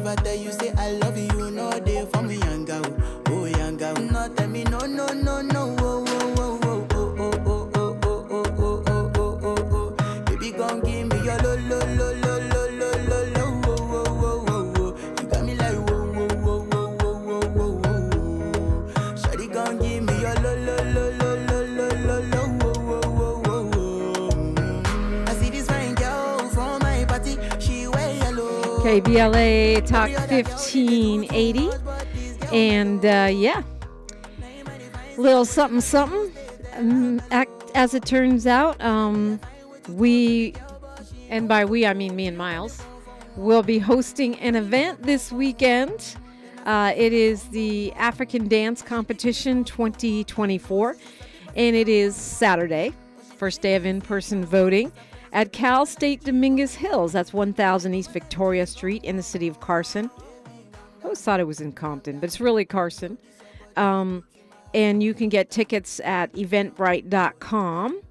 if I tell you say I love you, you know they for me young girl, oh young girl. No tell me no no no no, oh oh oh oh oh oh oh oh oh oh oh oh oh. Baby gon' give me your lo lo lo lo lo lo lo lo, oh oh oh oh. You got me like whoa whoa whoa whoa whoa whoa whoa. Shawty gon' give me your lo lo lo lo lo lo lo lo, whoa whoa whoa whoa. I see this fine girl from my party, she wear yellow. KBLA Talk 1580. And yeah, little something something. As it turns out, we, and by we I mean me and Miles, will be hosting an event this weekend. It is the African Dance Competition 2024, and it is Saturday, first day of in-person voting at Cal State Dominguez Hills. That's 1000 East Victoria Street in the city of Carson. I always thought it was in Compton, but it's really Carson. And you can get tickets at eventbrite.com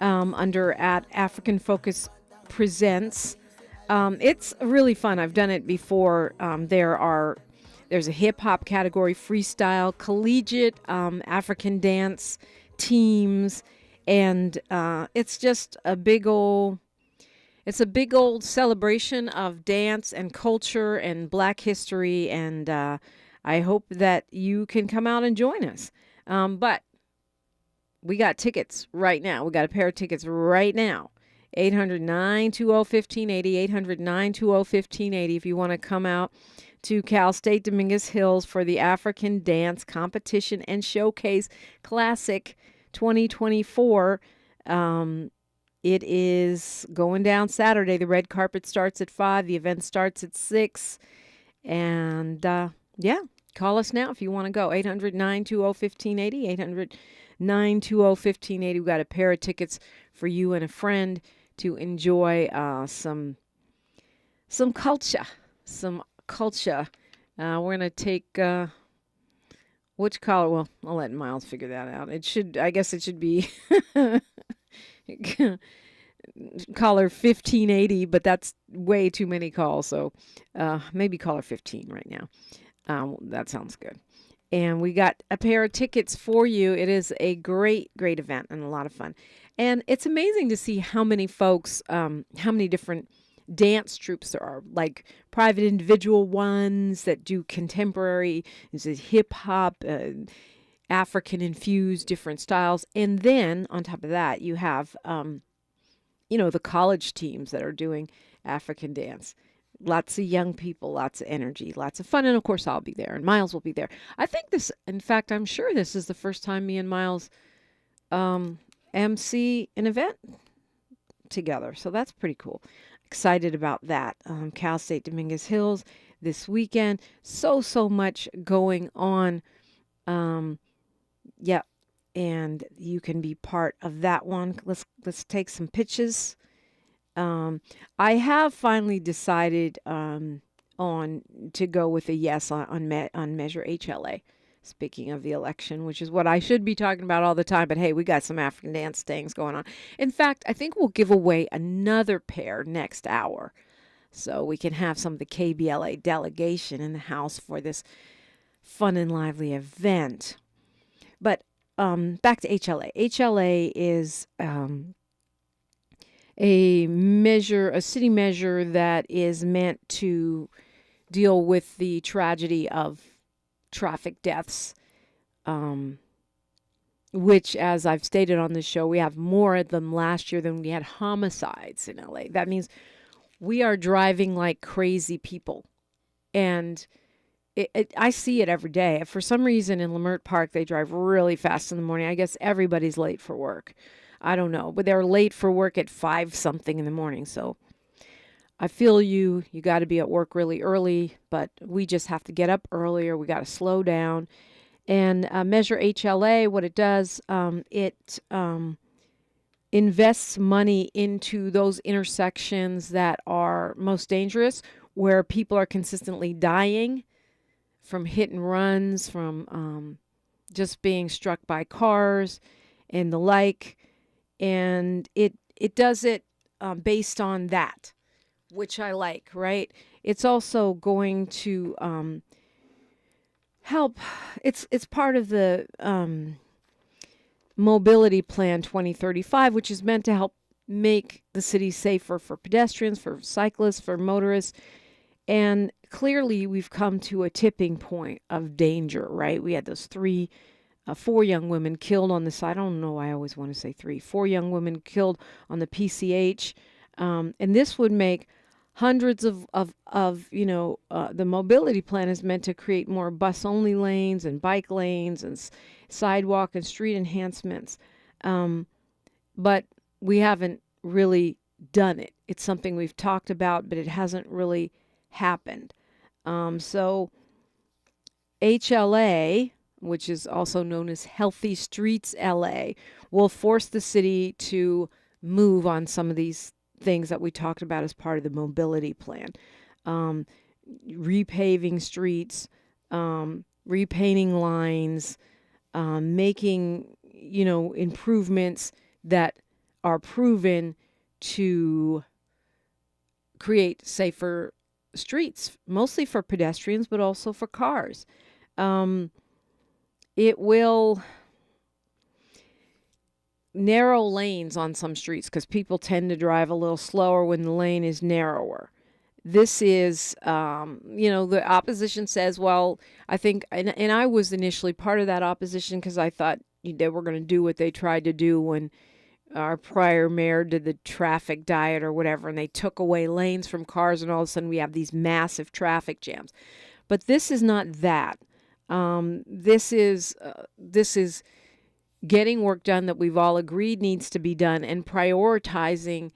under at African Focus Presents. It's really fun. I've done it before. There's a hip-hop category, freestyle, collegiate, African dance teams, and it's just a big old celebration of dance and culture and Black history, and I hope that you can come out and join us. But we got tickets right now. We got a pair of tickets right now. 800-920-1580, 800-920-1580 if you want to come out to Cal State Dominguez Hills for the African Dance Competition and Showcase Classic 2024. It is going down Saturday. The red carpet starts at 5. The event starts at 6. And, yeah, call us now if you want to go. 800-920-1580, 800-920-1580. We've got a pair of tickets for you and a friend to enjoy some culture. We're going to take which color? Well, I'll let Miles figure that out. I guess it should be caller 1580, but that's way too many calls. So maybe caller 15 right now. That sounds good. And we got a pair of tickets for you. It is a great, great event and a lot of fun. And it's amazing to see how many folks, how many different dance troupes there are, like private individual ones that do contemporary, hip hop, African infused different styles. And then on top of that, you have, the college teams that are doing African dance. Lots of young people, lots of energy, lots of fun. And of course, I'll be there and Miles will be there. I'm sure this is the first time me and Miles MC an event together. So that's pretty cool. Excited about that. Cal State Dominguez Hills this weekend. So much going on. Yeah. And you can be part of that one. Let's take some pitches. I have finally decided on to go with a yes on Measure HLA. Speaking of the election, which is what I should be talking about all the time, but hey, we got some African dance things going on. In fact, I think we'll give away another pair next hour, so we can have some of the KBLA delegation in the house for this fun and lively event. But back to HLA. HLA is a city measure that is meant to deal with the tragedy of traffic deaths, which, as I've stated on this show, we have more of them last year than we had homicides in LA. That means we are driving like crazy people. And I see it every day. For some reason in Lamert Park, they drive really fast in the morning. I guess everybody's late for work. I don't know, but they're late for work at 5-something in the morning. So I feel you got to be at work really early, but we just have to get up earlier. We got to slow down. And Measure HLA, what it does, it invests money into those intersections that are most dangerous, where people are consistently dying from hit and runs, from just being struck by cars and the like. And it does it based on that, which I like, right? it's also going to help. It's part of the Mobility Plan 2035, which is meant to help make the city safer for pedestrians, for cyclists, for motorists. And clearly, we've come to a tipping point of danger, right? We had those 4 young women killed on the side. I don't know why I always want to say 3. 4 young women killed on the PCH. And this would make hundreds of the mobility plan is meant to create more bus-only lanes and bike lanes and sidewalk and street enhancements. But we haven't really done it. It's something we've talked about, but it hasn't really happened. So HLA, which is also known as Healthy Streets LA, will force the city to move on some of these things that we talked about as part of the mobility plan. Repaving streets, repainting lines, making, improvements that are proven to create safer streets, mostly for pedestrians, but also for cars. It will narrow lanes on some streets because people tend to drive a little slower when the lane is narrower. This is, the opposition says, well, I think, and I was initially part of that opposition because I thought they were going to do what they tried to do when our prior mayor did the traffic diet or whatever, and they took away lanes from cars, and all of a sudden we have these massive traffic jams. But this is not that. This is getting work done that we've all agreed needs to be done, and prioritizing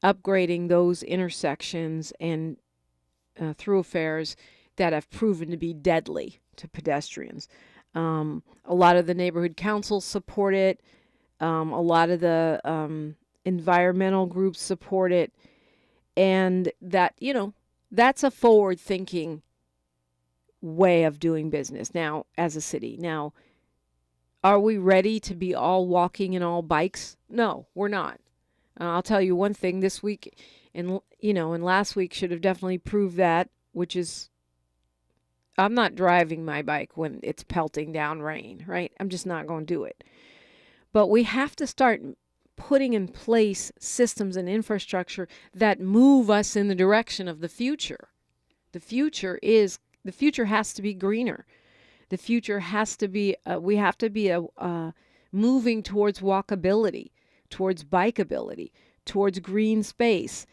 upgrading those intersections and thoroughfares that have proven to be deadly to pedestrians. A lot of the neighborhood councils support it. A lot of the environmental groups support it. And that, that's a forward-thinking way of doing business now as a city. Now, are we ready to be all walking and all bikes? No, we're not. I'll tell you one thing, this week and last week should have definitely proved that, which is I'm not driving my bike when it's pelting down rain, right? I'm just not going to do it. But we have to start putting in place systems and infrastructure that move us in the direction of the future. The future has to be greener. The future has to be, we have to be moving towards walkability, towards bikeability, towards green space.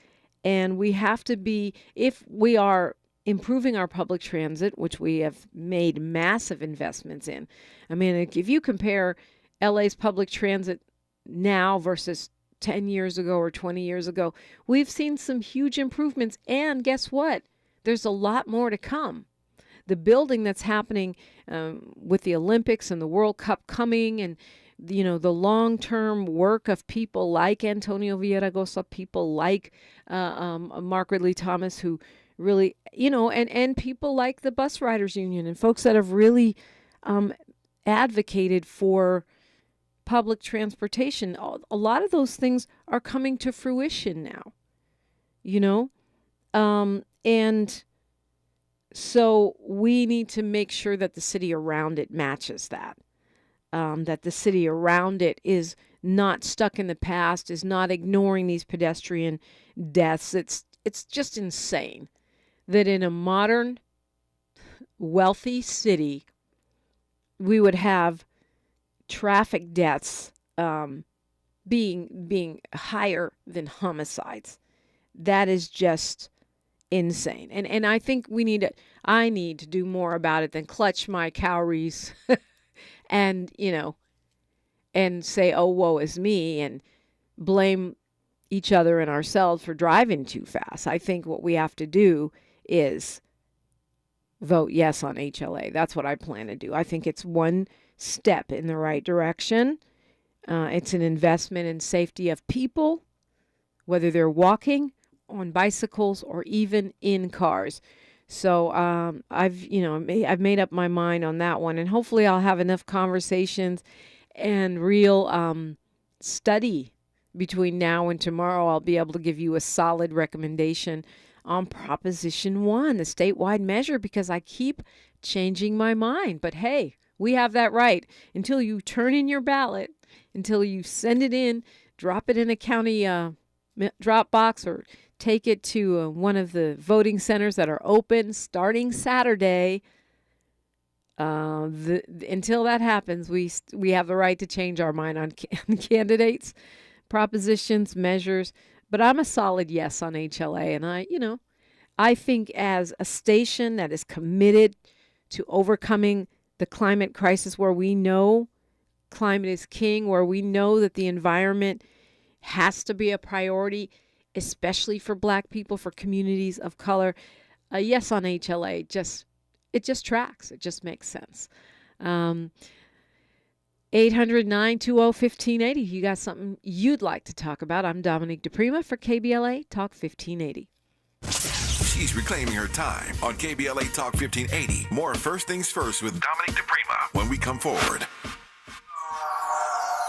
And we have to be, if we are improving our public transit, which we have made massive investments in. I mean, if you compare LA's public transit now versus 10 years ago or 20 years ago, we've seen some huge improvements. And guess what? There's a lot more to come. The building that's happening with the Olympics and the World Cup coming, and the long-term work of people like Antonio Villaraigosa, people like Mark Ridley Thomas, who really, and people like the Bus Riders Union and folks that have really advocated for public transportation. A lot of those things are coming to fruition now, and so we need to make sure that the city around it matches that. That the city around it is not stuck in the past, is not ignoring these pedestrian deaths. It's just insane that in a modern, wealthy city, we would have traffic deaths being higher than homicides. That is just insane. And I think I need to do more about it than clutch my calories and, and say, oh, woe is me, and blame each other and ourselves for driving too fast. I think what we have to do is vote yes on HLA. That's what I plan to do. I think it's one step in the right direction. It's an investment in safety of people, whether they're walking, on bicycles, or even in cars. So I've made up my mind on that one, and hopefully I'll have enough conversations and real study between now and tomorrow. I'll be able to give you a solid recommendation on Proposition 1, the statewide measure, because I keep changing my mind. But hey, we have that right until you turn in your ballot, until you send it in, drop it in a county drop box, or take it to one of the voting centers that are open starting Saturday. Until that happens, we have the right to change our mind on candidates, propositions, measures. But I'm a solid yes on HLA, and I think as a station that is committed to overcoming the climate crisis, where we know climate is king, where we know that the environment has to be a priority, especially for Black people, for communities of color. A yes on HLA, it just tracks. It just makes sense. 800-920-1580. You got something you'd like to talk about? I'm Dominique DiPrima for KBLA Talk 1580. She's reclaiming her time on KBLA Talk 1580. More First Things First with Dominique DiPrima when we come forward.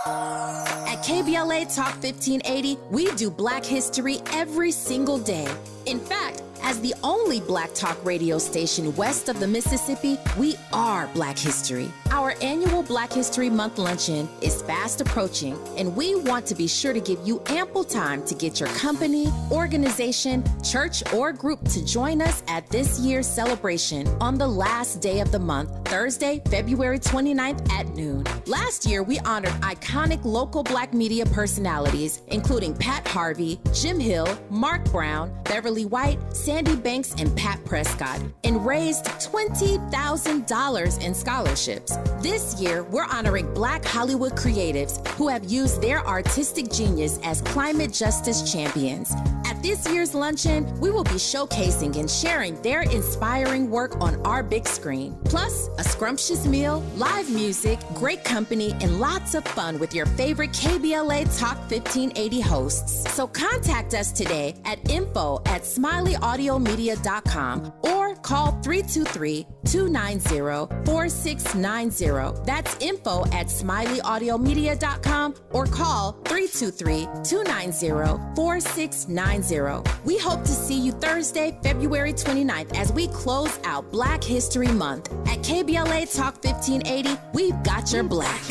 At KBLA Talk 1580, we do Black history every single day. In fact, as the only Black talk radio station west of the Mississippi, we are Black history. Our annual Black History Month luncheon is fast approaching, and we want to be sure to give you ample time to get your company, organization, church, or group to join us at this year's celebration on the last day of the month, Thursday, February 29th at noon. Last year, we honored iconic local Black media personalities, including Pat Harvey, Jim Hill, Mark Brown, Beverly White, Sandy Banks, and Pat Prescott, and raised $20,000 in scholarships. This year, we're honoring Black Hollywood creatives who have used their artistic genius as climate justice champions. At this year's luncheon, we will be showcasing and sharing their inspiring work on our big screen. Plus, a scrumptious meal, live music, great company, and lots of fun with your favorite KBLA Talk 1580 hosts. So contact us today at info@smileyAudiomedia.com or call 323-290-4690. That's info@smileyAudiomedia.com or call 323-290-4690. We hope to see you Thursday, February 29th as we close out Black History Month. At KBLA Talk 1580, we've got your Black.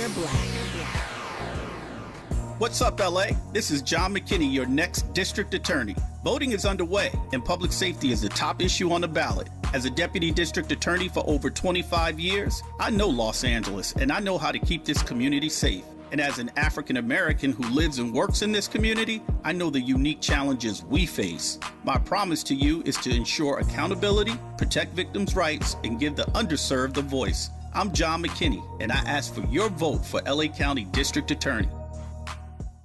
What's up, LA? This is John McKinney, your next district attorney. Voting is underway, and public safety is the top issue on the ballot. As a deputy district attorney for over 25 years, I know Los Angeles, and I know how to keep this community safe. And as an African American who lives and works in this community, I know the unique challenges we face. My promise to you is to ensure accountability, protect victims' rights, and give the underserved a voice. I'm John McKinney, and I ask for your vote for LA County District Attorney.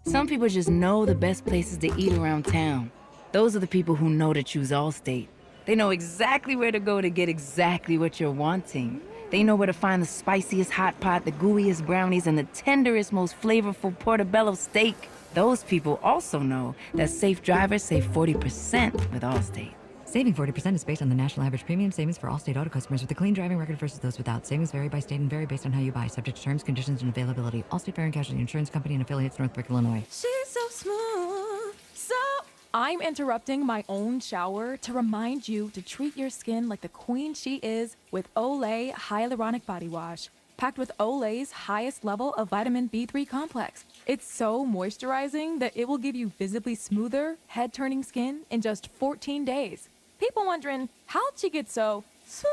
Some people just know the best places to eat around town. Those are the people who know to choose Allstate. They know exactly where to go to get exactly what you're wanting. They know where to find the spiciest hot pot, the gooeyest brownies, and the tenderest, most flavorful portobello steak. Those people also know that safe drivers save 40% with Allstate. Saving 40% is based on the national average premium savings for Allstate auto customers with a clean driving record versus those without. Savings vary by state and vary based on how you buy, subject to terms, conditions, and availability. Allstate Fire and Casualty Insurance Company and affiliates, Northbrook, Illinois. She's so smooth. So I'm interrupting my own shower to remind you to treat your skin like the queen she is with Olay Hyaluronic Body Wash, packed with Olay's highest level of vitamin B3 complex. It's so moisturizing that it will give you visibly smoother, head-turning skin in just 14 days. People wondering, how'd she get so smooth?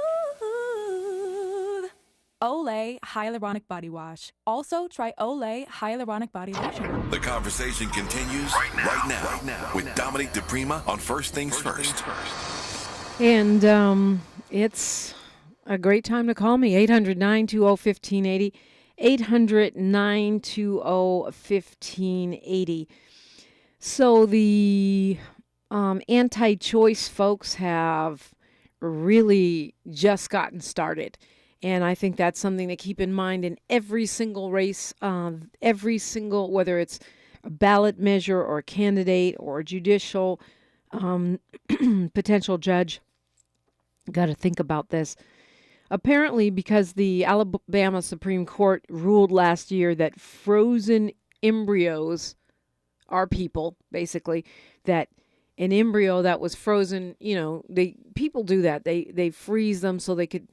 Olay Hyaluronic Body Wash. Also, try Olay Hyaluronic Body Lotion. The conversation continues right now with Dominique DiPrima on First Things First. And it's a great time to call me, 800-920-1580, 800-920-1580. So the anti-choice folks have really just gotten started. And I think that's something to keep in mind in every single race, whether it's a ballot measure or a candidate or a judicial potential judge. Got to think about this. Apparently, because the Alabama Supreme Court ruled last year that frozen embryos are people, basically, that an embryo that was frozen, people do that. They freeze them so they could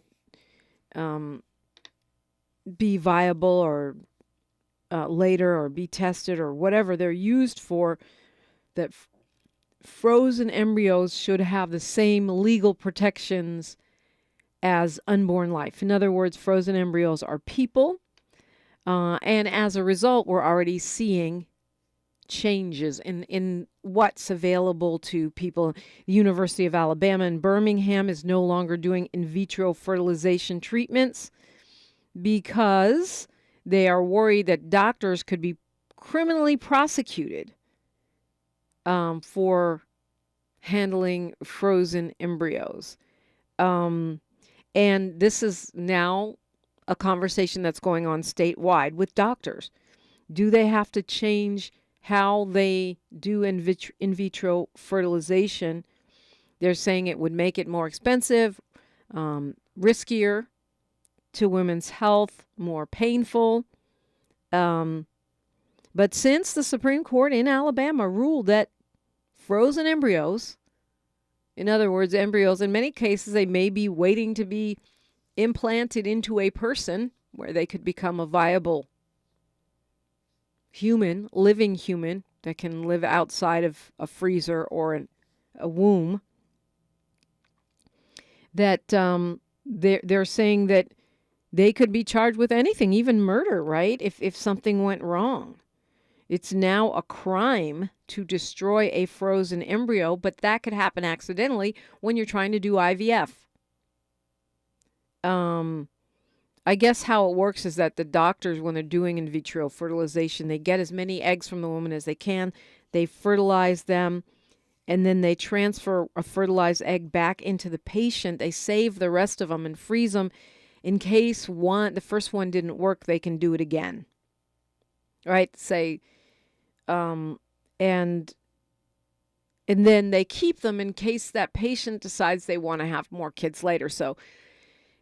be viable or later or be tested or whatever they're used for. That frozen embryos should have the same legal protections as unborn life. In other words, frozen embryos are people. And as a result, we're already seeing changes in what's available to people. The University of Alabama in Birmingham is no longer doing in vitro fertilization treatments because they are worried that doctors could be criminally prosecuted for handling frozen embryos. And this is now a conversation that's going on statewide with doctors. Do they have to change how they do in vitro fertilization? They're saying it would make it more expensive, riskier to women's health, more painful. But since the Supreme Court in Alabama ruled that frozen embryos, in other words, embryos, in many cases, they may be waiting to be implanted into a person where they could become a viable human, living human that can live outside of a freezer or a womb, that they're saying that they could be charged with anything, even murder, right? If something went wrong. It's now a crime to destroy a frozen embryo, but that could happen accidentally when you're trying to do IVF. I guess how it works is that the doctors, when they're doing in vitro fertilization, they get as many eggs from the woman as they can. They fertilize them, and then they transfer a fertilized egg back into the patient. They save the rest of them and freeze them in case the first one didn't work. They can do it again, right? Say, and then they keep them in case that patient decides they want to have more kids later. So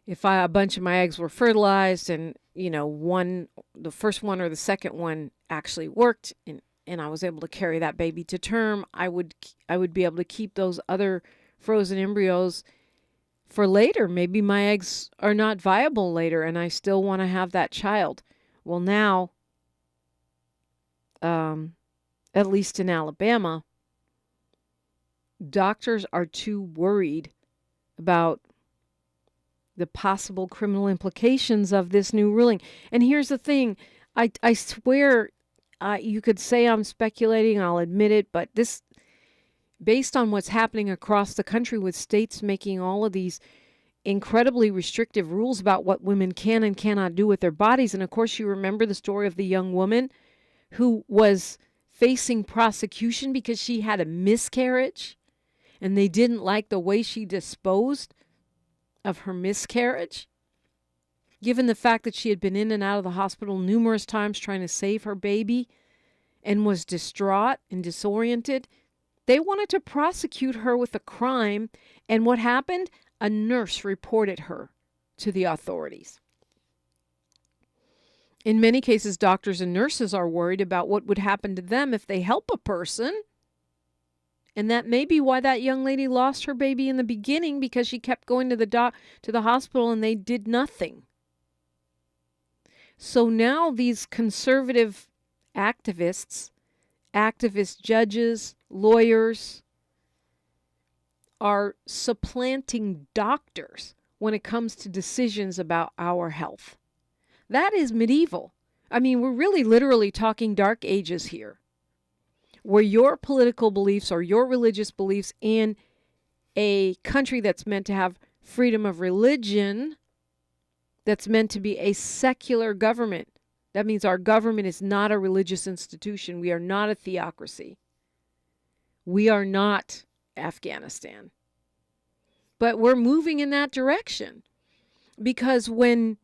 if a bunch of my eggs were fertilized and, the first one or the second one actually worked and I was able to carry that baby to term, I would be able to keep those other frozen embryos for later. Maybe my eggs are not viable later and I still want to have that child. Well, now, at least in Alabama, doctors are too worried about the possible criminal implications of this new ruling. And here's the thing. I swear, you could say I'm speculating, I'll admit it, but this, based on what's happening across the country with states making all of these incredibly restrictive rules about what women can and cannot do with their bodies. And of course, you remember the story of the young woman who was facing prosecution because she had a miscarriage and they didn't like the way she disposed of her miscarriage, given the fact that she had been in and out of the hospital numerous times trying to save her baby and was distraught and disoriented. They wanted to prosecute her with a crime, and what happened? A nurse reported her to the authorities. In many cases, doctors and nurses are worried about what would happen to them if they help a person. And that may be why that young lady lost her baby in the beginning, because she kept going to the hospital and they did nothing. So now these conservative activist judges, lawyers are supplanting doctors when it comes to decisions about our health. That is medieval. I mean, we're really literally talking dark ages here, where your political beliefs or your religious beliefs in a country that's meant to have freedom of religion, that's meant to be a secular government. That means our government is not a religious institution. We are not a theocracy. We are not Afghanistan. But we're moving in that direction, because when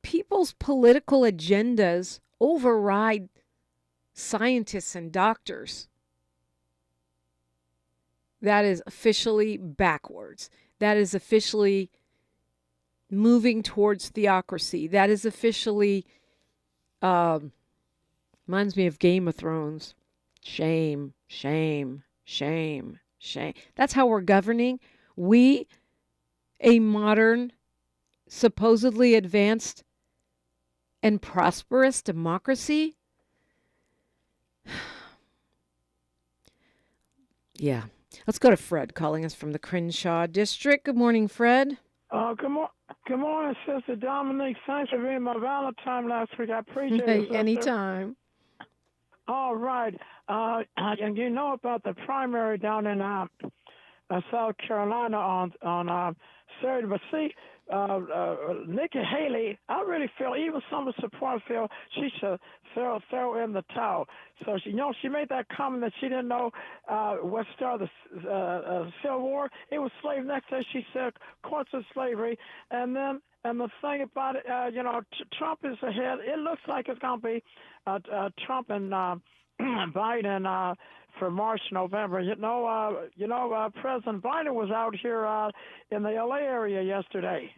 people's political agendas override scientists and doctors, that is officially backwards. That is officially moving towards theocracy. That is officially, reminds me of Game of Thrones. Shame, shame, shame, Shame. That's how we're governing. We, a modern, supposedly advanced and prosperous democracy. Yeah. Let's go to Fred calling us from the Crenshaw District. Good morning, Fred. Good morning, Sister Dominique. Thanks for being my Valentine last week. I appreciate it, sister. Anytime. All right. And you know about the primary down in South Carolina on Saturday. But see, Nikki Haley, I really feel, even some of the support feel she should throw in the towel. So she made that comment that she didn't know what started the Civil War. It was slavery. Next day she said courts of slavery, and the thing about it, Trump is ahead. It looks like it's going to be Trump and Biden for March, November. President Biden was out here in the LA area yesterday.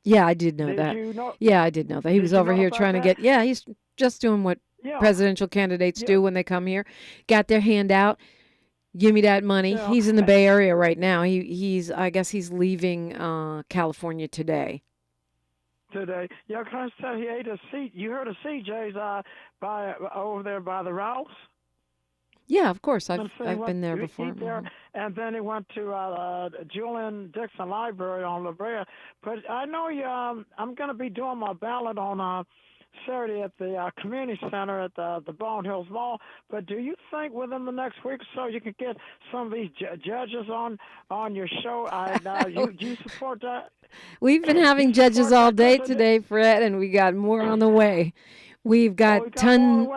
Yeah, I did know that. Yeah, I did know that. He was over here trying to get, he's just doing what presidential candidates do when they come here. Got their hand out. Give me that money. Yeah. He's in the Bay Area right now. I guess he's leaving California today. Yeah, can I say he ate a seat? You heard of CJ's over there by the Rouse? Yeah, of course. I've been there before. There, and then he went to Julian Dixon Library on La Brea. But I know I'm going to be doing my ballot on Saturday at the community center at the Bone Hills Mall. But do you think within the next week or so you can get some of these judges on your show? You support that? We've been having judges all day today, Fred, and we got more on the way. We've got tons.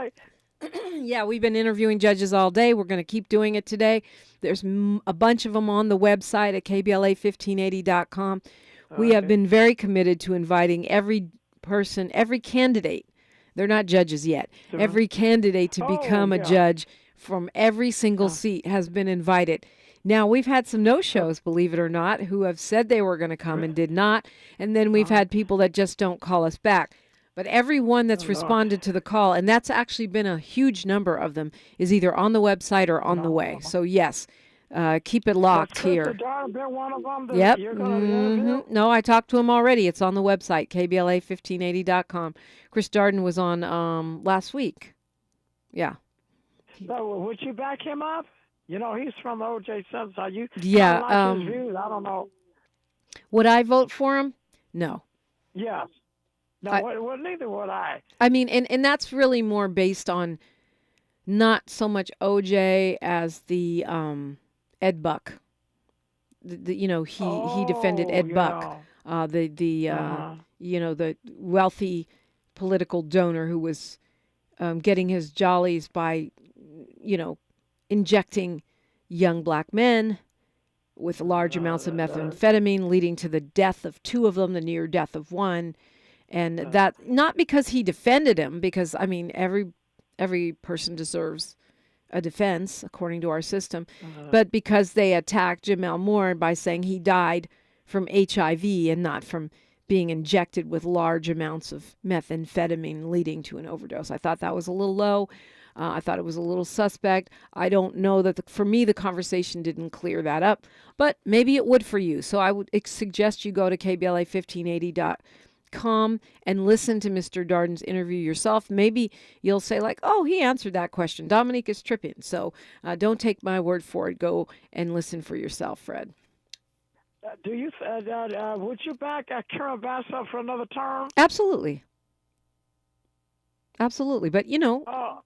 Yeah, we've been interviewing judges all day. We're going to keep doing it today. There's a bunch of them on the website at KBLA1580.com. We have been very committed to inviting every person, every candidate. They're not judges yet. Every candidate to become a judge from every single seat has been invited. Now, we've had some no-shows, believe it or not, who have said they were going to come and did not. And then we've had people that just don't call us back. But everyone that's responded to the call, and that's actually been a huge number of them, is either on the website or on the way. So, yes, keep it locked here. Yep. No, I talked to him already. It's on the website, KBLA1580.com. Chris Darden was on last week. Yeah. So, would you back him up? He's from the O.J. Simpson. Are you his views? I don't know. Would I vote for him? No. Yes. No, neither would I. I mean, and that's really more based on not so much OJ as the Ed Buck. He defended Ed Buck, the wealthy political donor who was getting his jollies by, injecting young black men with large amounts of methamphetamine, leading to the death of two of them, the near death of one. And that, not because he defended him, because, I mean, every person deserves a defense, according to our system, but because they attacked Jamel Moore by saying he died from HIV and not from being injected with large amounts of methamphetamine leading to an overdose. I thought that was a little low. I thought it was a little suspect. I don't know that, for me, the conversation didn't clear that up, but maybe it would for you. So I would suggest you go to KBLA1580.com and listen to Mr. Darden's interview yourself. Maybe you'll say like, oh, he answered that question. Dominique is tripping. So don't take my word for it. Go and listen for yourself, Fred. Do you would you back Karen Bass up for another term? Absolutely. But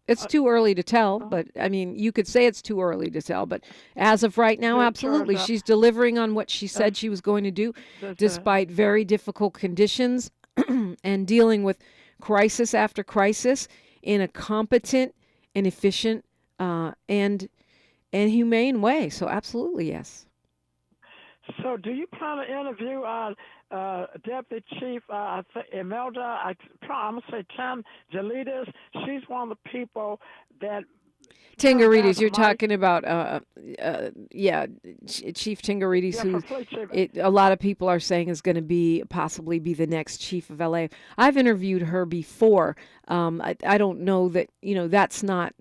it's too early to tell. But I mean, you could say it's too early to tell. But as of right now, absolutely, she's delivering on what she said she was going to do, despite very difficult conditions and dealing with crisis after crisis in a competent and efficient and humane way. So absolutely, yes. So, do you plan to interview Deputy Chief Imelda? I'm gonna say Tam Jalides. She's one of the people that. Tingarides, you're talking about, Chief Tingarides, who a lot of people are saying is going to possibly be the next chief of LA. I've interviewed her before. I don't know that, that's not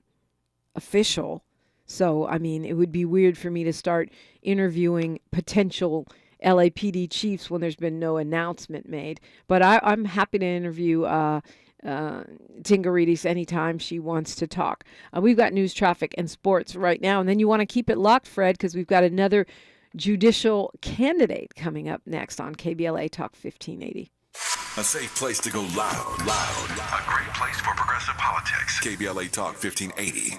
official. So, I mean, it would be weird for me to start interviewing potential LAPD chiefs when there's been no announcement made. But I'm happy to interview Tingaridis anytime she wants to talk. We've got news, traffic, and sports right now. And then you want to keep it locked, Fred, because we've got another judicial candidate coming up next on KBLA Talk 1580. A safe place to go loud. A great place for progressive politics. KBLA Talk 1580.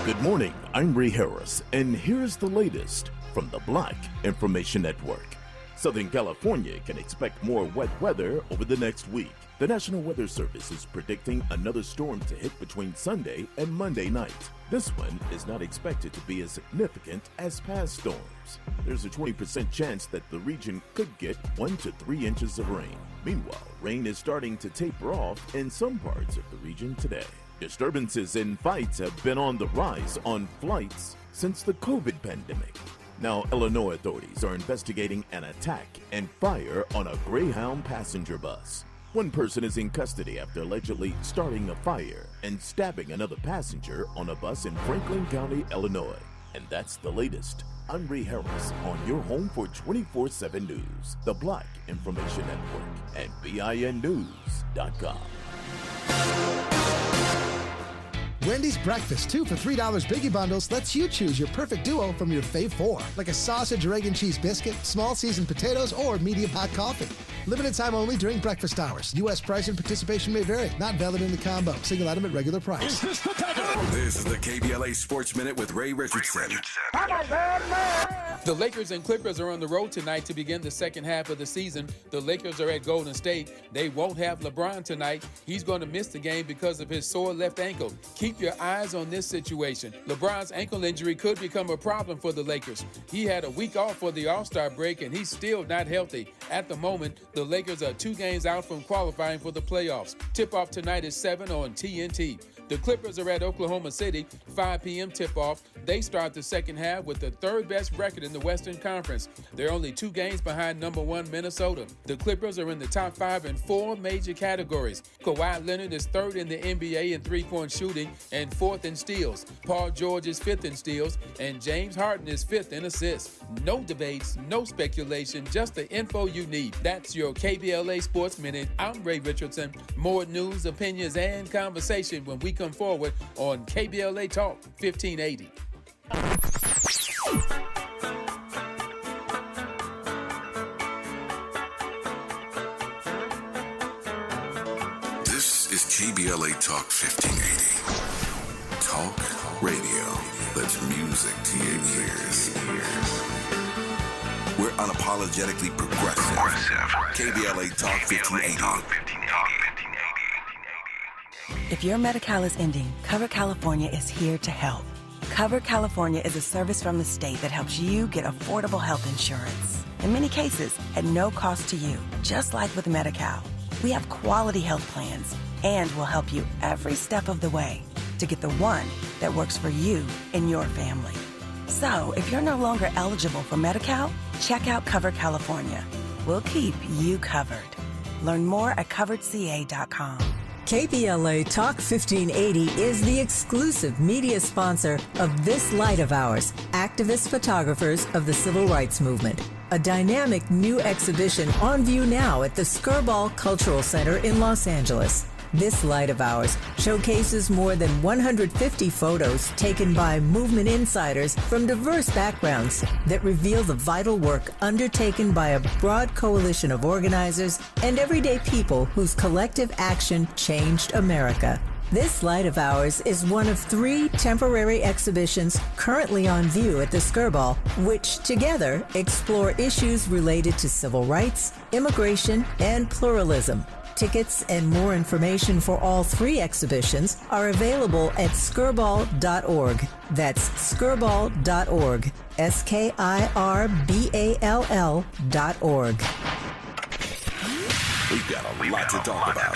Good morning, I'm Ray Harris, and here's the latest from the Black Information Network. Southern California can expect more wet weather over the next week. The National Weather Service is predicting another storm to hit between Sunday and Monday night. This one is not expected to be as significant as past storms. There's a 20% chance that the region could get 1 to 3 inches of rain. Meanwhile, rain is starting to taper off in some parts of the region today. Disturbances and fights have been on the rise on flights since the COVID pandemic. Now, Illinois authorities are investigating an attack and fire on a Greyhound passenger bus. One person is in custody after allegedly starting a fire and stabbing another passenger on a bus in Franklin County, Illinois. And that's the latest. I'm Ray Harris on your home for 24/7 News, the Black Information Network, and BINnews.com. Wendy's Breakfast 2 for $3 Biggie Bundles lets you choose your perfect duo from your fave 4, like a sausage or egg and cheese biscuit, small seasoned potatoes, or medium hot coffee. Limited time only during breakfast hours. U.S. price and participation may vary. Not valid in the combo. Single item at regular price. This is the KBLA Sports Minute with Ray Richardson. The Lakers and Clippers are on the road tonight to begin the second half of the season. The Lakers are at Golden State. They won't have LeBron tonight. He's going to miss the game because of his sore left ankle. Keep your eyes on this situation. LeBron's ankle injury could become a problem for the Lakers. He had a week off for the All-Star break, and he's still not healthy. At the moment, the Lakers are 2 games out from qualifying for the playoffs. Tip-off tonight is 7 on TNT. The Clippers are at Oklahoma City, 5 p.m. tip-off. They start the second half with the third best record in the Western Conference. They're only 2 games behind number 1 Minnesota. The Clippers are in the top 5 in 4 major categories. Kawhi Leonard is 3rd in the NBA in three-point shooting and 4th in steals. Paul George is 5th in steals, and James Harden is 5th in assists. No debates, no speculation, just the info you need. That's your KBLA Sports Minute. I'm Ray Richardson. More news, opinions, and conversation when we come forward on KBLA Talk 1580. This is KBLA Talk 1580. Talk radio that's music to your ears. We're unapologetically progressive. KBLA Talk 1580. If your Medi-Cal is ending, Cover California is here to help. Cover California is a service from the state that helps you get affordable health insurance. In many cases, at no cost to you, just like with Medi-Cal. We have quality health plans, and we'll help you every step of the way to get the one that works for you and your family. So, if you're no longer eligible for Medi-Cal, check out Cover California. We'll keep you covered. Learn more at coveredca.com. KBLA Talk 1580 is the exclusive media sponsor of This Light of Ours, activist photographers of the Civil Rights Movement. A dynamic new exhibition on view now at the Skirball Cultural Center in Los Angeles. This Light of Ours showcases more than 150 photos taken by movement insiders from diverse backgrounds that reveal the vital work undertaken by a broad coalition of organizers and everyday people whose collective action changed America. This Light of Ours is one of 3 temporary exhibitions currently on view at the Skirball, which together explore issues related to civil rights, immigration, and pluralism. Tickets and more information for all 3 exhibitions are available at skirball.org. That's skirball.org. SKIRBALL.org. We've got a lot to talk about.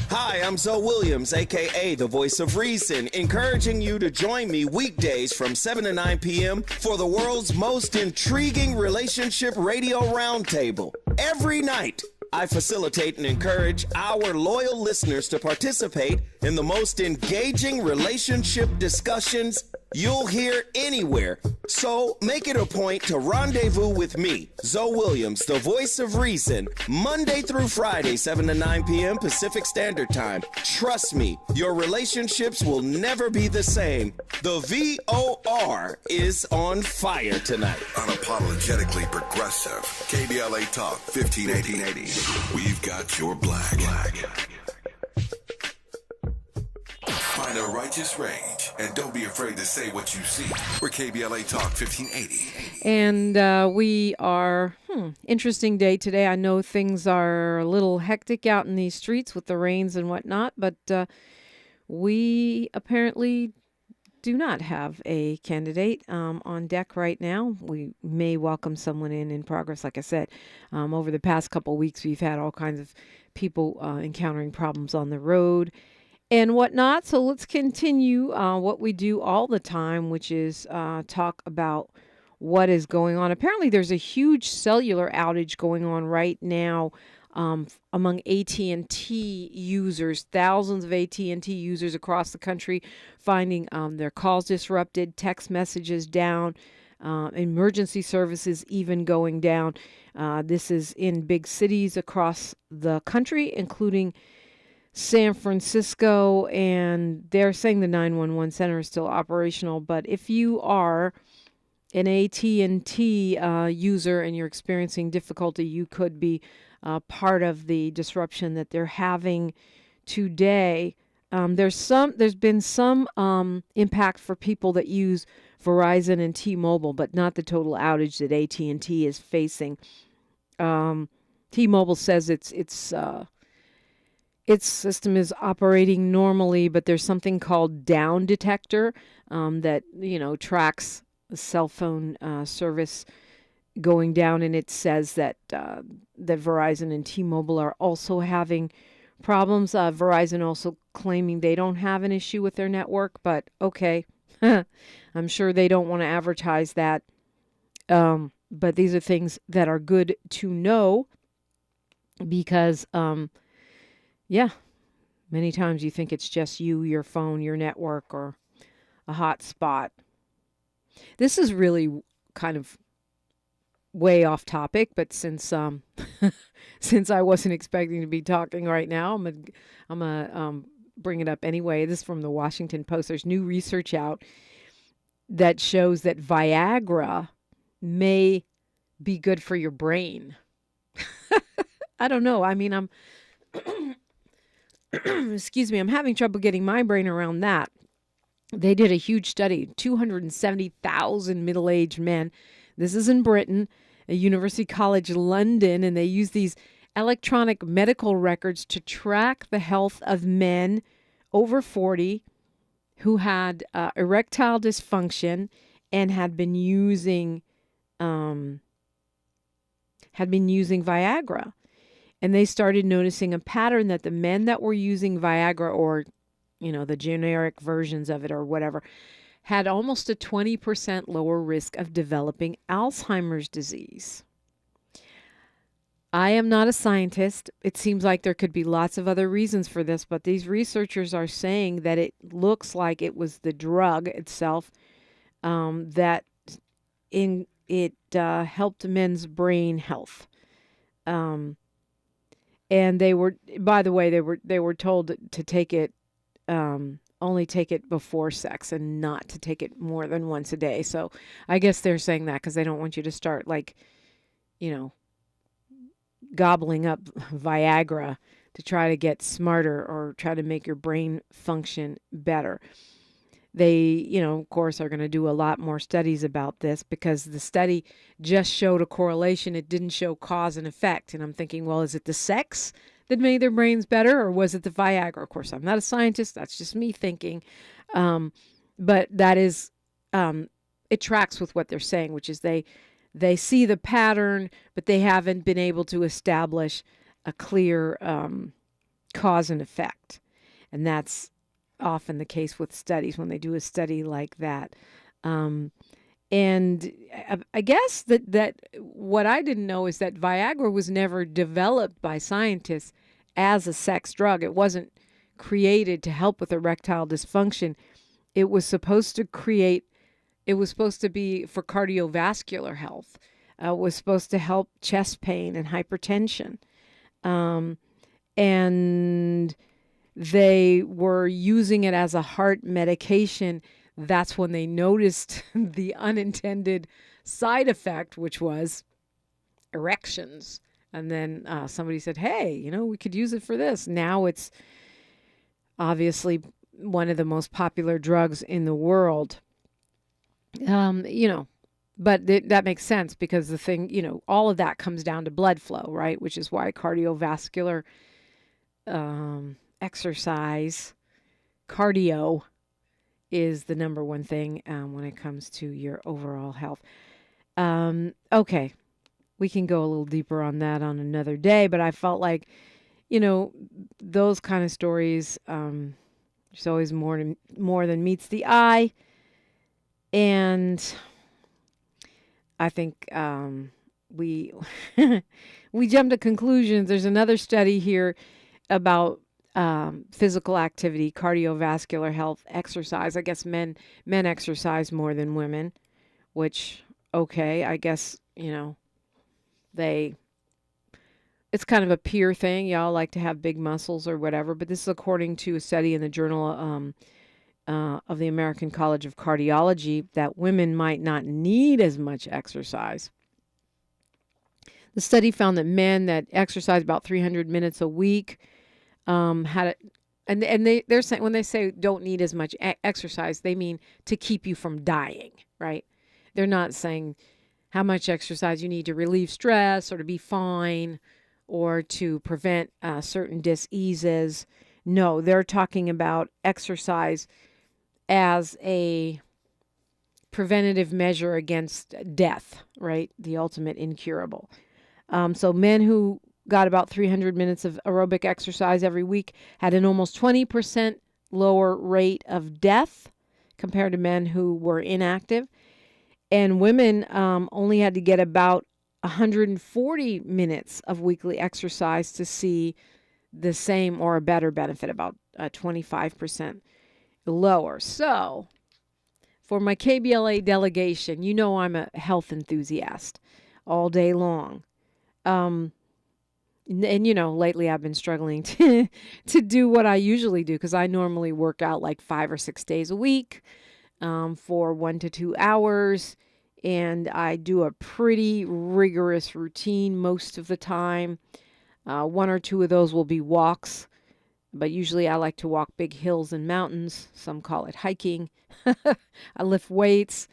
Hi, I'm Zoe Williams, a.k.a. the voice of reason, encouraging you to join me weekdays from 7 to 9 p.m. for the world's most intriguing relationship radio roundtable. Every night, I facilitate and encourage our loyal listeners to participate in the most engaging relationship discussions you'll hear anywhere. So make it a point to rendezvous with me, Zoe Williams, the voice of reason, Monday through Friday, 7 to 9 p.m. Pacific Standard Time. Trust me, your relationships will never be the same. The VOR is on fire tonight. Unapologetically progressive. KBLA Talk 1580. We've got your black. Find a righteous rage and don't be afraid to say what you see. We're KBLA Talk 1580. And we are, interesting day today. I know things are a little hectic out in these streets with the rains and whatnot, but we apparently do not have a candidate on deck right now. We may welcome someone in progress. Like I said, over the past couple of weeks, we've had all kinds of people encountering problems on the road and whatnot. So let's continue what we do all the time, which is talk about what is going on. Apparently, there's a huge cellular outage going on right now among AT&T users. Thousands of AT&T users across the country finding their calls disrupted, text messages down, emergency services even going down. This is in big cities across the country, including San Francisco, and they're saying the 911 center is still operational. But if you are an AT&T user and you're experiencing difficulty, you could be part of the disruption that they're having today. There's been some impact for people that use Verizon and T-Mobile, but not the total outage that AT&T is facing. T-Mobile says its system is operating normally, but there's something called down detector that tracks the cell phone service going down, and it says that Verizon and T-Mobile are also having problems. Verizon also claiming they don't have an issue with their network, but okay, I'm sure they don't want to advertise that. But these are things that are good to know because many times you think it's just you, your phone, your network, or a hot spot. This is really kind of way off topic, but since since I wasn't expecting to be talking right now, I'm gonna bring it up anyway. This is from the Washington Post. There's new research out that shows that Viagra may be good for your brain. I don't know. I mean, I'm excuse me, I'm having trouble getting my brain around that. They did a huge study, 270,000 middle-aged men. This is in Britain, a University College London, and they use these electronic medical records to track the health of men over 40 who had erectile dysfunction and had been using Viagra. And they started noticing a pattern that the men that were using Viagra, or the generic versions of it or whatever, had almost a 20% lower risk of developing Alzheimer's disease. I am not a scientist. It seems like there could be lots of other reasons for this, but these researchers are saying that it looks like it was the drug itself that helped men's brain health. And they were, by the way, they were told to take it, only take it before sex and not to take it more than once a day. So I guess they're saying that because they don't want you to start gobbling up Viagra to try to get smarter or try to make your brain function better. They, of course, are going to do a lot more studies about this because the study just showed a correlation. It didn't show cause and effect. And I'm thinking, well, is it the sex that made their brains better, or was it the Viagra? Of course, I'm not a scientist. That's just me thinking. But that is, it tracks with what they're saying, which is they see the pattern, but they haven't been able to establish a clear cause and effect. And that's often the case with studies when they do a study like that. And I guess that what I didn't know is that Viagra was never developed by scientists as a sex drug. It wasn't created to help with erectile dysfunction. It was supposed to be for cardiovascular health. It was supposed to help chest pain and hypertension. And they were using it as a heart medication. That's when they noticed the unintended side effect, which was erections. And then somebody said, hey, we could use it for this. Now it's obviously one of the most popular drugs in the world. But that makes sense because the thing, all of that comes down to blood flow, right? Which is why cardiovascular exercise, cardio, is the number one thing when it comes to your overall health. Okay, we can go a little deeper on that on another day, but I felt like, those kind of stories, there's always more than meets the eye. And I think we we jump to conclusions. There's another study here about physical activity, cardiovascular health, exercise. I guess men exercise more than women, which, okay, I guess, it's kind of a peer thing. Y'all like to have big muscles or whatever, but this is according to a study in the Journal of the American College of Cardiology that women might not need as much exercise. The study found that men that exercise about 300 minutes a week they're saying, when they say don't need as much exercise, they mean to keep you from dying, right? They're not saying how much exercise you need to relieve stress or to be fine or to prevent certain diseases. No, they're talking about exercise as a preventative measure against death, right? The ultimate incurable. So men who got about 300 minutes of aerobic exercise every week had an almost 20% lower rate of death compared to men who were inactive. And women only had to get about 140 minutes of weekly exercise to see the same or a better benefit, about 25% lower. So for my KBLA delegation, I'm a health enthusiast all day long. And lately I've been struggling to do what I usually do because I normally work out like 5 or 6 days a week for 1 to 2 hours. And I do a pretty rigorous routine most of the time. 1 or 2 of those will be walks. But usually I like to walk big hills and mountains. Some call it hiking. I lift weights.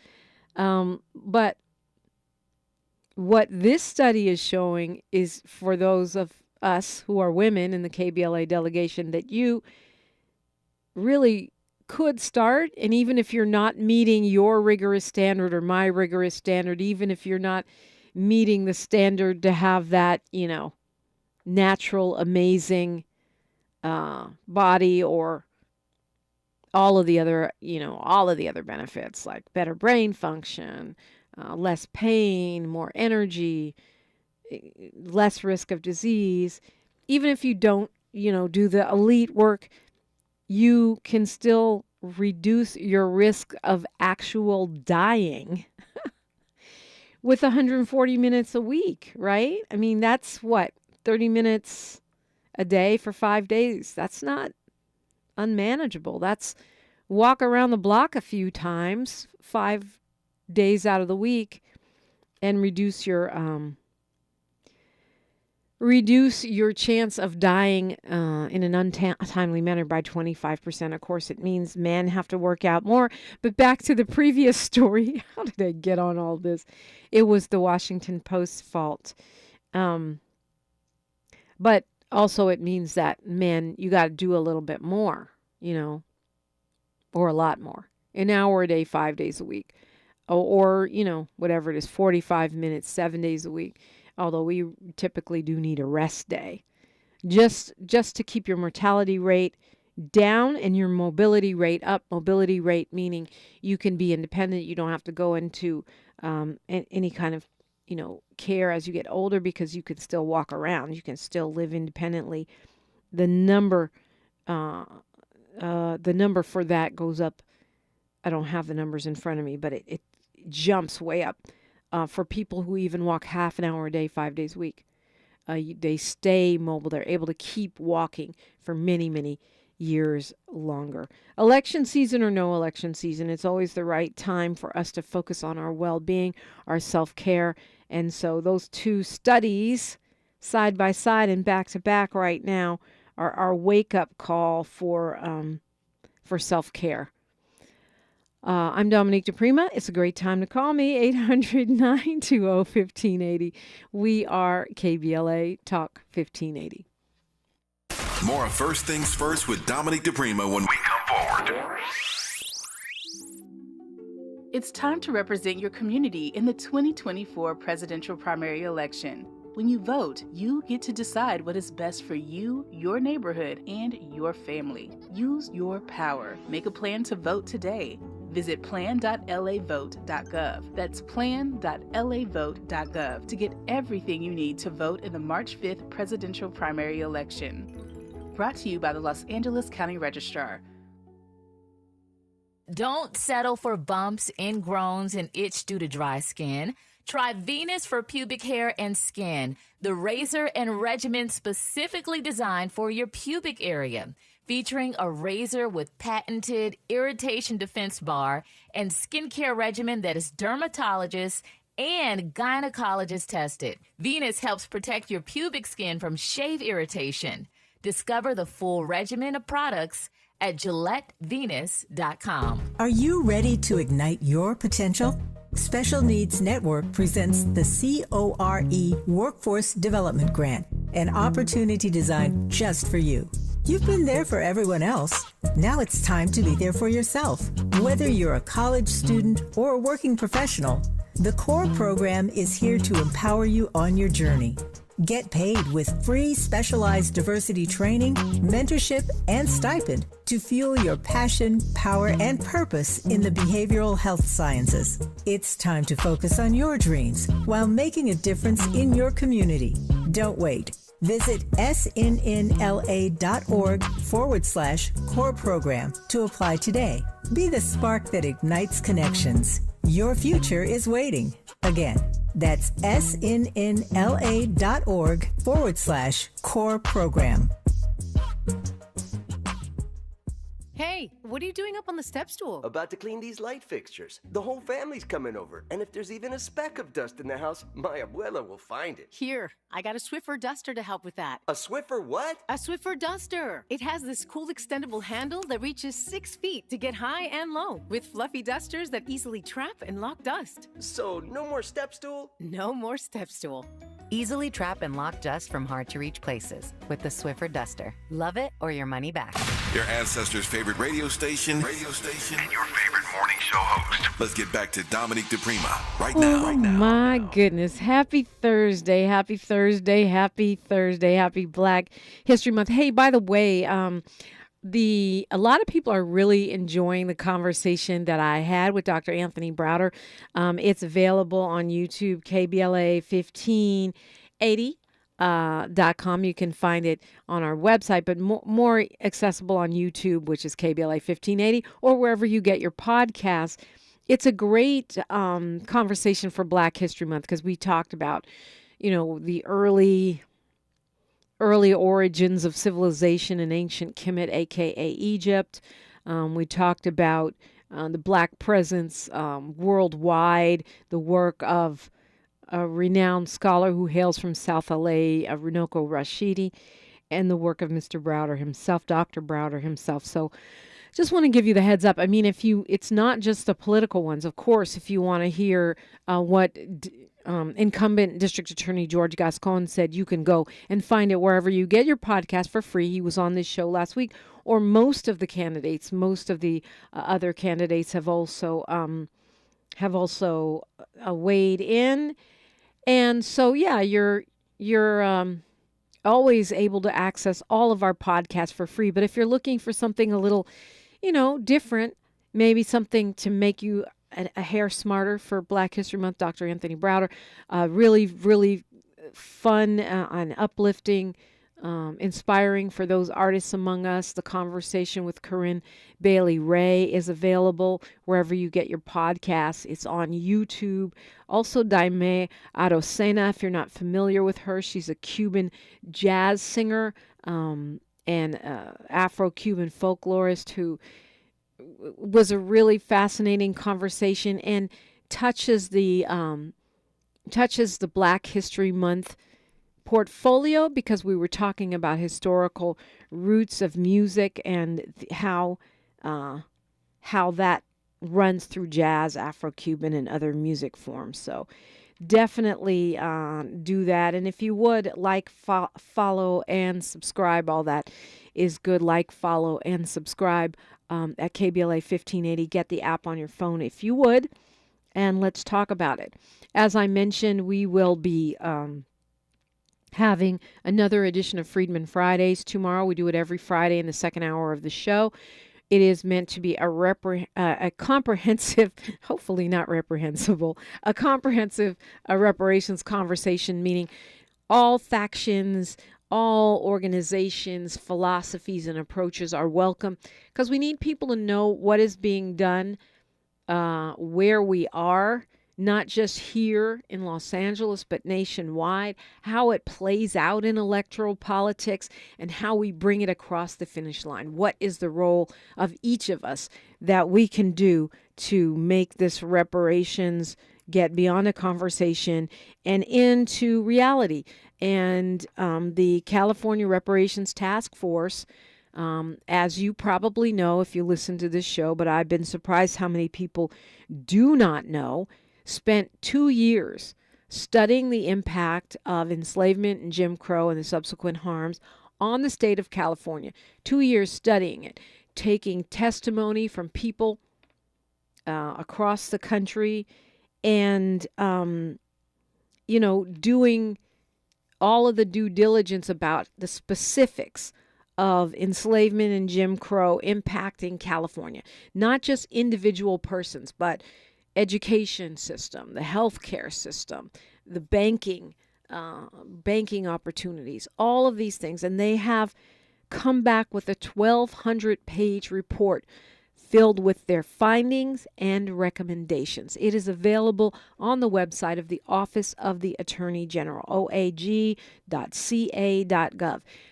But what this study is showing is for those of us who are women in the KBLA delegation that you really could start. And even if you're not meeting your rigorous standard or my rigorous standard, even if you're not meeting the standard to have that, natural, amazing body or all of the other benefits like better brain function, less pain, more energy, less risk of disease. Even if you don't, do the elite work, you can still reduce your risk of actual dying with 140 minutes a week, right? I mean, that's 30 minutes a day for 5 days. That's not unmanageable. That's walk around the block a few times, 5 days out of the week, and reduce your chance of dying in an untimely manner by 25%. Of course, it means men have to work out more. But back to the previous story. How did I get on all this? It was the Washington Post's fault. But also it means that men, you got to do a little bit more, or a lot more. An hour a day, 5 days a week. Or whatever it is, 45 minutes, 7 days a week. Although we typically do need a rest day. Just to keep your mortality rate down and your mobility rate up. Mobility rate meaning you can be independent. You don't have to go into any kind of, care as you get older, because you can still walk around. You can still live independently. The number for that goes up. I don't have the numbers in front of me, but it jumps way up for people who even walk half an hour a day, 5 days a week. They stay mobile. They're able to keep walking for many, many years longer. Election season or no election season, it's always the right time for us to focus on our well-being, our self-care. And so those two studies, side by side and back to back right now, are our wake-up call for self-care. I'm Dominique DiPrima. It's a great time to call me, 800-920-1580. We are KBLA Talk 1580. More of First Things First with Dominique DiPrima when we come forward. It's time to represent your community in the 2024 presidential primary election. When you vote, you get to decide what is best for you, your neighborhood, and your family. Use your power. Make a plan to vote today. Visit plan.lavote.gov. That's plan.lavote.gov to get everything you need to vote in the March 5th presidential primary election. Brought to you by the Los Angeles County Registrar. Don't settle for bumps, ingrowns, and itch due to dry skin. Try Venus for pubic hair and skin, the razor and regimen specifically designed for your pubic area, featuring a razor with patented irritation defense bar and skincare regimen that is dermatologist and gynecologist tested. Venus helps protect your pubic skin from shave irritation. Discover the full regimen of products at GilletteVenus.com. Are you ready to ignite your potential? Special Needs Network presents the CORE Workforce Development Grant, an opportunity designed just for you. You've been there for everyone else. Now it's time to be there for yourself. Whether you're a college student or a working professional, the CORE program is here to empower you on your journey. Get paid with free specialized diversity training, mentorship, and stipend to fuel your passion, power, and purpose in the behavioral health sciences. It's time to focus on your dreams while making a difference in your community. Don't wait. Visit snnla.org/core program to apply today. Be the spark that ignites connections. Your future is waiting. Again, that's snnla.org/core program. Hey, what are you doing up on the step stool? About to clean these light fixtures. The whole family's coming over, and if there's even a speck of dust in the house, my abuela will find it. Here, I got a Swiffer duster to help with that. A Swiffer what? A Swiffer duster. It has this cool extendable handle that reaches 6 feet to get high and low, with fluffy dusters that easily trap and lock dust. So, no more step stool? No more step stool. Easily trap and lock dust from hard-to-reach places with the Swiffer duster. Love it or your money back. Your ancestors' favorite radio station, and your favorite morning show host. Let's get back to Dominique DiPrima right now. My goodness. Happy Thursday. Happy Thursday. Happy Thursday. Happy Black History Month. Hey, by the way, a lot of people are really enjoying the conversation that I had with Dr. Anthony Browder. It's available on YouTube, KBLA 1580. .com. You can find it on our website, but more accessible on YouTube, which is KBLA 1580, or wherever you get your podcasts. It's a great conversation for Black History Month because we talked about, the early origins of civilization in ancient Kemet, aka Egypt. We talked about the Black presence worldwide, the work of a renowned scholar who hails from South LA, Runoko Rashidi, and the work of Mr. Browder himself, Dr. Browder himself. So just want to give you the heads up. I mean, it's not just the political ones. Of course, if you want to hear what incumbent District Attorney George Gascon said, you can go and find it wherever you get your podcast for free. He was on this show last week, or most of the other candidates have also weighed in. And so, yeah, your always able to access all of our podcasts for free. But if you're looking for something a little, different, maybe something to make you a hair smarter for Black History Month, Dr. Anthony Browder, really, really fun and uplifting, inspiring for those artists among us. The Conversation with Corinne Bailey Ray is available wherever you get your podcasts. It's on YouTube. Also, Daime Arocena, if you're not familiar with her, she's a Cuban jazz singer and Afro-Cuban folklorist who was a really fascinating conversation and touches the Black History Month portfolio, because we were talking about historical roots of music and how that runs through jazz, Afro-Cuban, and other music forms. So definitely do that. And if you would follow and subscribe, all that is good. Follow and subscribe at KBLA 1580. Get the app on your phone if you would, and let's talk about it. As I mentioned, we will be having another edition of Freedman Fridays tomorrow. We do it every Friday in the second hour of the show. It is meant to be a comprehensive, hopefully not reprehensible, a comprehensive reparations conversation, meaning all factions, all organizations, philosophies, and approaches are welcome, because we need people to know what is being done, where we are, not just here in Los Angeles, but nationwide, how it plays out in electoral politics, and how we bring it across the finish line. What is the role of each of us that we can do to make this reparations get beyond a conversation and into reality? And the California Reparations Task Force, as you probably know if you listen to this show, but I've been surprised how many people do not know, spent 2 years studying the impact of enslavement and Jim Crow and the subsequent harms on the state of California. 2 years studying it, taking testimony from people across the country, and, doing all of the due diligence about the specifics of enslavement and Jim Crow impacting California. Not just individual persons, but education system, the healthcare system, the banking opportunities, all of these things. And they have come back with a 1,200-page report filled with their findings and recommendations. It is available on the website of the Office of the Attorney General, oag.ca.gov.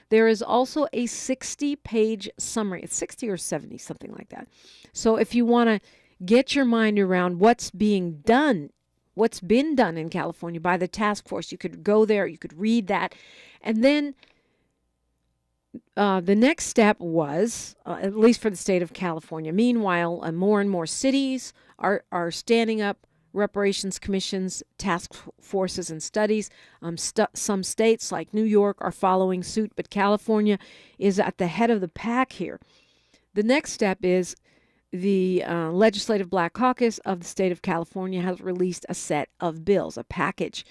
There is also a 60-page summary. It's 60 or 70, something like that. So if you want to get your mind around what's being done, what's been done in California by the task force, you could go there, you could read that. And then the next step was, at least for the state of California, meanwhile, more and more cities are standing up reparations commissions, task forces, and studies. Some states like New York are following suit, but California is at the head of the pack here. The next step is the Legislative Black Caucus of the state of California has released a set of bills, a package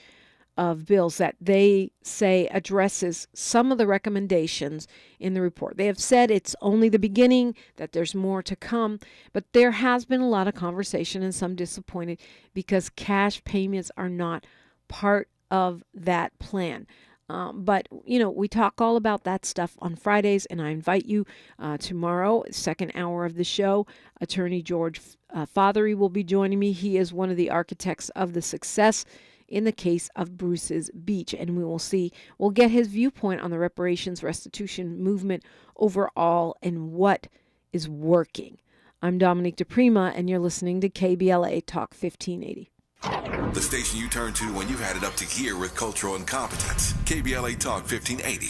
of bills that they say addresses some of the recommendations in the report. They have said it's only the beginning, that there's more to come, but there has been a lot of conversation and some disappointed because cash payments are not part of that plan. But, we talk all about that stuff on Fridays, and I invite you tomorrow, second hour of the show. Attorney George Fothery will be joining me. He is one of the architects of the success in the case of Bruce's Beach, and we'll get his viewpoint on the reparations restitution movement overall and what is working. I'm Dominique DiPrima, and you're listening to KBLA Talk 1580. The station you turn to when you've had it up to gear with cultural incompetence. KBLA Talk 1580.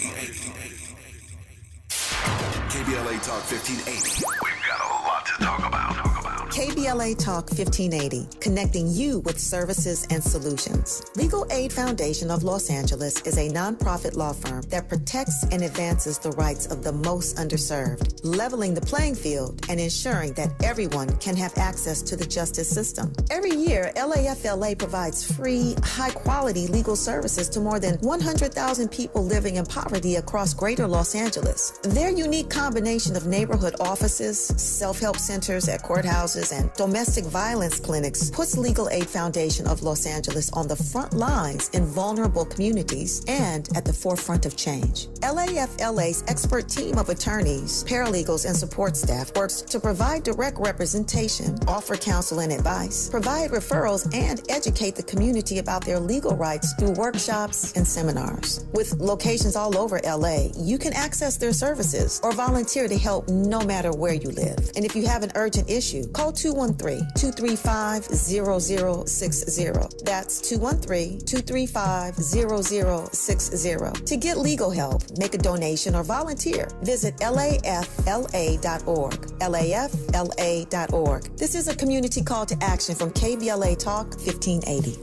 KBLA Talk 1580. We've got a lot to talk about. KBLA Talk 1580, connecting you with services and solutions. Legal Aid Foundation of Los Angeles is a nonprofit law firm that protects and advances the rights of the most underserved, leveling the playing field and ensuring that everyone can have access to the justice system. Every year, LAFLA provides free, high-quality legal services to more than 100,000 people living in poverty across greater Los Angeles. Their unique combination of neighborhood offices, self-help centers at courthouses, and domestic violence clinics puts Legal Aid Foundation of Los Angeles on the front lines in vulnerable communities and at the forefront of change. LAFLA's expert team of attorneys, paralegals, and support staff works to provide direct representation, offer counsel and advice, provide referrals, and educate the community about their legal rights through workshops and seminars. With locations all over LA, you can access their services or volunteer to help no matter where you live. And if you have an urgent issue, call 213-235-0060. That's 213-235-0060. To get legal help, make a donation, or volunteer, visit lafla.org. lafla.org. This is a community call to action from KBLA Talk 1580.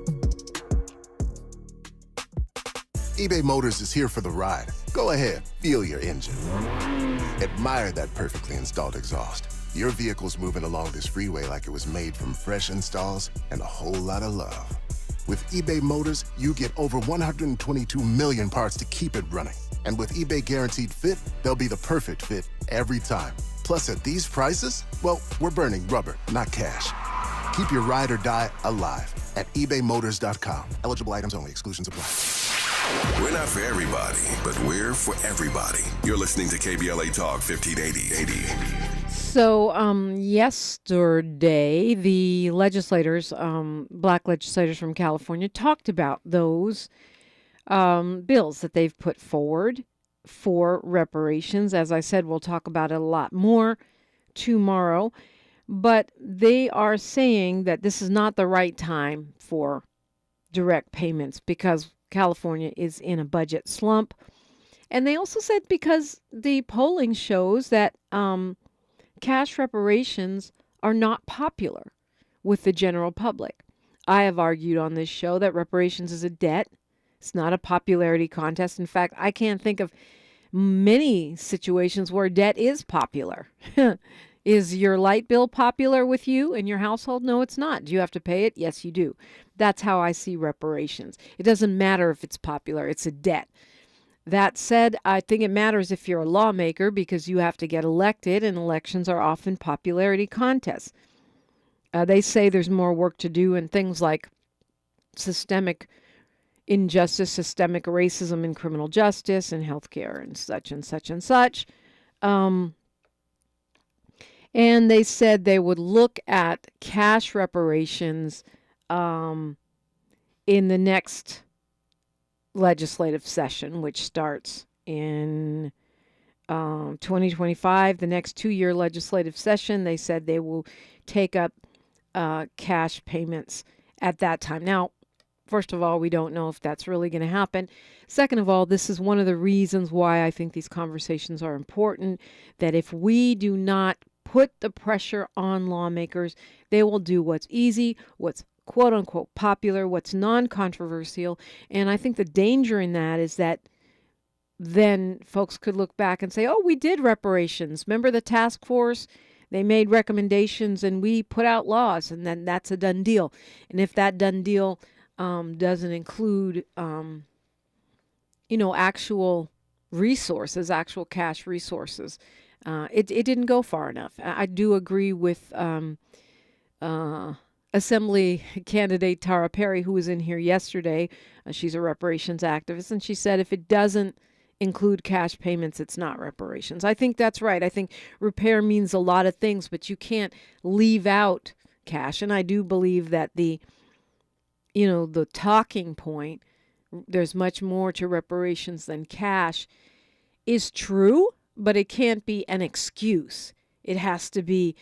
eBay Motors is here for the ride. Go ahead, feel your engine. Admire that perfectly installed exhaust. Your vehicle's moving along this freeway like it was made from fresh installs and a whole lot of love. With eBay Motors, you get over 122 million parts to keep it running. And with eBay Guaranteed Fit, they'll be the perfect fit every time. Plus, at these prices, well, we're burning rubber, not cash. Keep your ride or die alive at ebaymotors.com. Eligible items only. Exclusions apply. We're not for everybody, but we're for everybody. You're listening to KBLA Talk 1580. So yesterday, the legislators, black legislators from California, talked about those bills that they've put forward for reparations. As I said, we'll talk about it a lot more tomorrow. But they are saying that this is not the right time for direct payments because California is in a budget slump. And they also said because the polling shows that cash reparations are not popular with the general public. I have argued on this show that reparations is a debt. It's not a popularity contest. In fact, I can't think of many situations where debt is popular. Is your light bill popular with you in your household? No, it's not. Do you have to pay it? Yes, you do. That's how I see reparations. It doesn't matter if it's popular. It's a debt. That said, I think it matters if you're a lawmaker because you have to get elected, and elections are often popularity contests. They say there's more work to do in things like systemic injustice, systemic racism in criminal justice and healthcare and such and such and such. And they said they would look at cash reparations in the next legislative session, which starts in 2025, the next 2-year legislative session. They said they will take up cash payments at that time. Now, first of all, we don't know if that's really going to happen. Second of all, this is one of the reasons why I think these conversations are important, that if we do not put the pressure on lawmakers, they will do what's easy, what's quote unquote popular, what's non-controversial. And I think the danger in that is that then folks could look back and say, oh, we did reparations. Remember the task force? They made recommendations and we put out laws, and then that's a done deal. And if that done deal doesn't include, actual resources, actual cash resources, it didn't go far enough. I do agree with Assembly candidate Tara Perry, who was in here yesterday. She's a reparations activist, and she said if it doesn't include cash payments, it's not reparations. I think that's right. I think repair means a lot of things, but you can't leave out cash. And I do believe that the talking point, there's much more to reparations than cash, is true, but it can't be an excuse. It has to be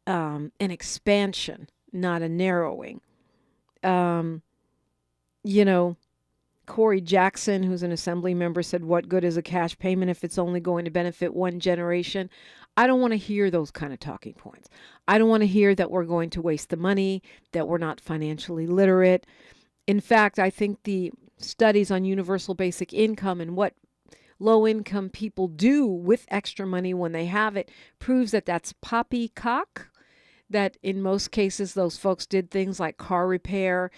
an expansion, not a narrowing. Corey Jackson, who's an assembly member, said, what good is a cash payment if it's only going to benefit one generation? I don't want to hear those kind of talking points. I don't want to hear that we're going to waste the money, that we're not financially literate. In fact, I think the studies on universal basic income and what low-income people do with extra money when they have it proves that that's poppycock, that in most cases those folks did things like car repair,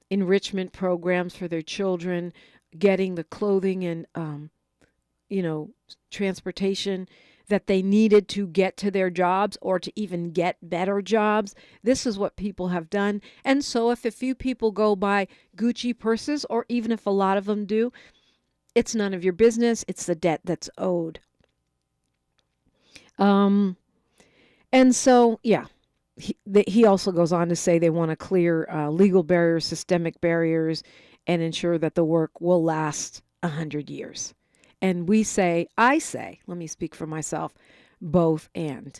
enrichment programs for their children, getting the clothing and, transportation that they needed to get to their jobs or to even get better jobs. This is what people have done. And so if a few people go buy Gucci purses, or even if a lot of them do, it's none of your business. It's the debt that's owed. And so, yeah, he also goes on to say they want to clear legal barriers, systemic barriers, and ensure that the work will last 100 years. And I say, let me speak for myself, both and.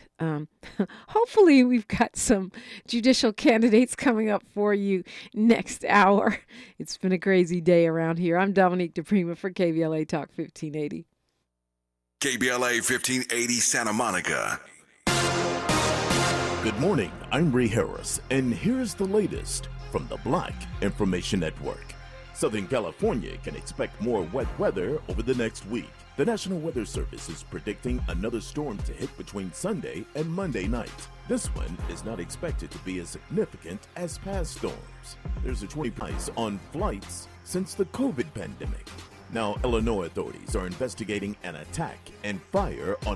Hopefully we've got some judicial candidates coming up for you next hour. It's been a crazy day around here. I'm Dominique DiPrima for KBLA Talk 1580. KBLA 1580 Santa Monica. Good morning, I'm Ray Harris, and here's the latest from the Black Information Network. Southern California can expect more wet weather over the next week. The National Weather Service is predicting another storm to hit between Sunday and Monday night. This one is not expected to be as significant as past storms. There's a 20% rise on flights since the COVID pandemic. Now, Illinois authorities are investigating an attack and fire on